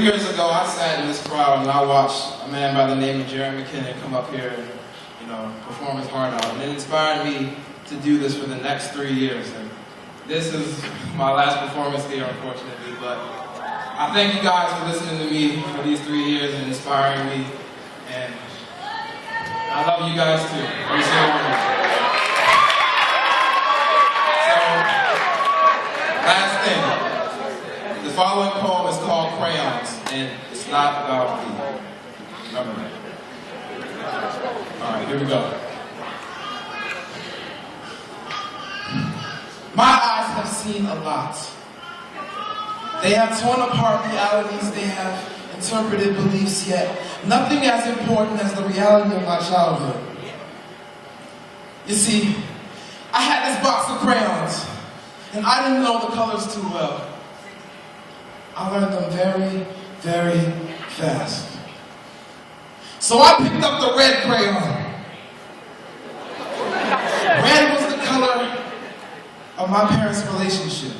years ago, I sat in this crowd and I watched a man by the name of Jerry McKinnon come up here and, perform his heart out. And it inspired me to do this for the next 3 years. And this is my last performance here, unfortunately, but I thank you guys for listening to me for these 3 years and inspiring me. And I love you guys too. Every single one of you. So, last thing. The following poem is called Crayons, and it's not about me. Remember that. Alright, here we go. My eyes have seen a lot. They have torn apart realities, they have interpreted beliefs, yet nothing as important as the reality of my childhood. You see, I had this box of crayons, and I didn't know the colors too well. I learned them very, very fast. So I picked up the red crayon. Red was the color of my parents' relationship.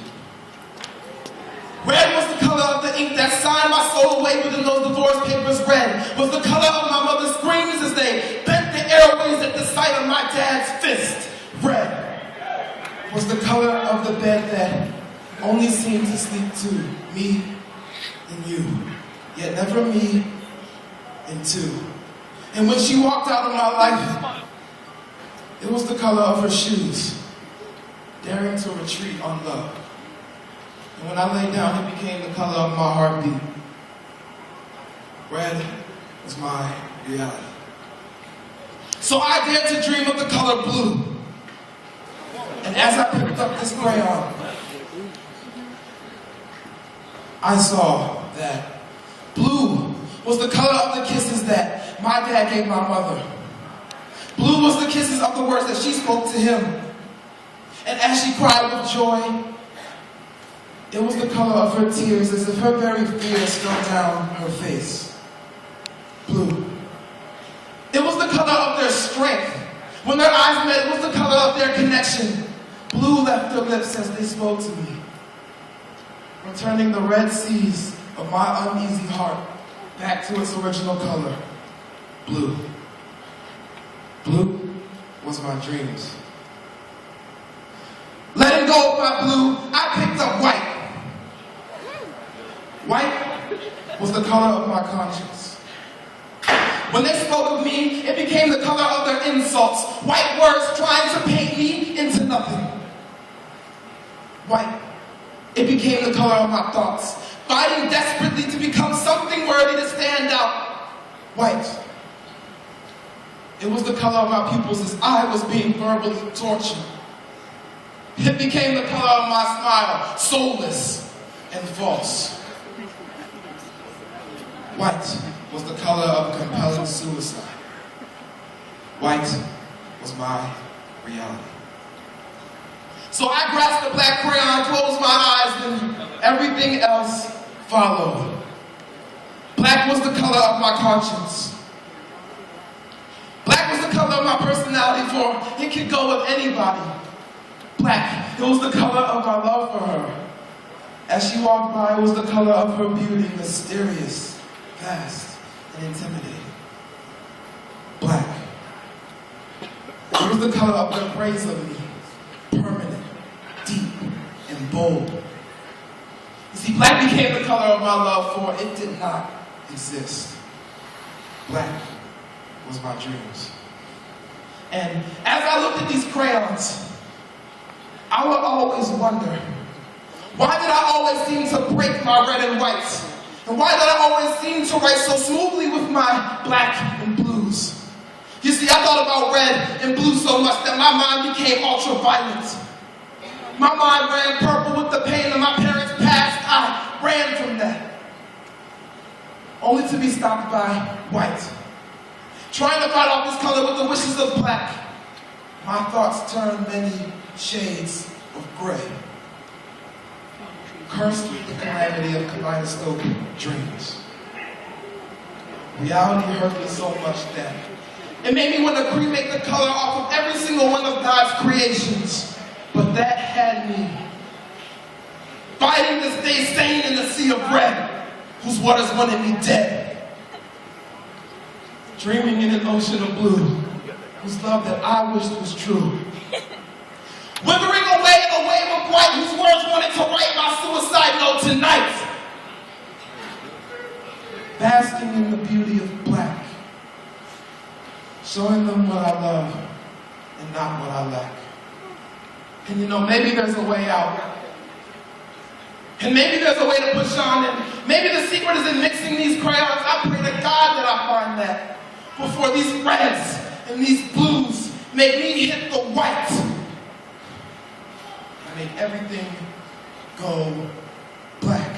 Red was the color of the ink that signed my soul away within those divorce papers. Red was the color of my mother's screams as they bent the airways at the sight of my dad's fist. Red was the color of the bed that only seemed to sleep two, me and you, yet never me and two. And when she walked out of my life, it was the color of her shoes, daring to retreat on love. And when I lay down, it became the color of my heartbeat. Red was my reality. So I dared to dream of the color blue. And as I picked up this crayon, I saw that blue was the color of the kisses that my dad gave my mother. Blue was the kisses of the words that she spoke to him. And as she cried with joy, it was the color of her tears, as if her very fears fell down her face. Blue. It was the color of their strength. When their eyes met, it was the color of their connection. Blue left their lips as they spoke to me, returning the red seas of my uneasy heart back to its original color. Blue. Blue was my dreams. Letting go of my blue, I picked up white. White was the color of my conscience. When they spoke of me, it became the color of their insults. White words trying to paint me into nothing. White, it became the color of my thoughts, fighting desperately to become something worthy to stand out. White, it was the color of my pupils as I was being verbally tortured. It became the color of my smile, soulless and false. White was the color of compelling suicide. White was my reality. So I grasped the black crayon, closed my eyes, and everything else followed. Black was the color of my conscience. Black was the color of my personality, for it could go with anybody. Black, it was the color of my love for her. As she walked by, it was the color of her beauty, mysterious, vast, and intimidating. Black. It was the color of their praise of me, permanent, deep, and bold. You see, black became the color of my love, for it did not exist. Black was my dreams. And as I looked at these crayons, I would always wonder, why did I always seem to break my red and whites? And why did I always seem to write so smoothly with my black and blues? You see, I thought about red and blue so much that my mind became ultraviolet. My mind ran purple with the pain of my parents' past. I ran from that, only to be stopped by white. Trying to fight off this color with the wishes of black, my thoughts turned many shades of gray. Cursed with the calamity of kaleidoscope dreams. Reality hurt me so much that it made me want to cremate the color off of every single one of God's creations. But that had me fighting to stay sane in the sea of red. whose waters wanted me dead. Dreaming in an ocean of blue, whose love that I wished was true. Withering away in a wave of white, whose words wanted to write my suicide note tonight. Basking in the beauty of black, showing them what I love and not what I lack. And you know, maybe there's a way out. And maybe there's a way to push on, and maybe the secret is in mixing these crayons. I pray to God that I find that before these reds and these blues make me hit the white and make everything go black.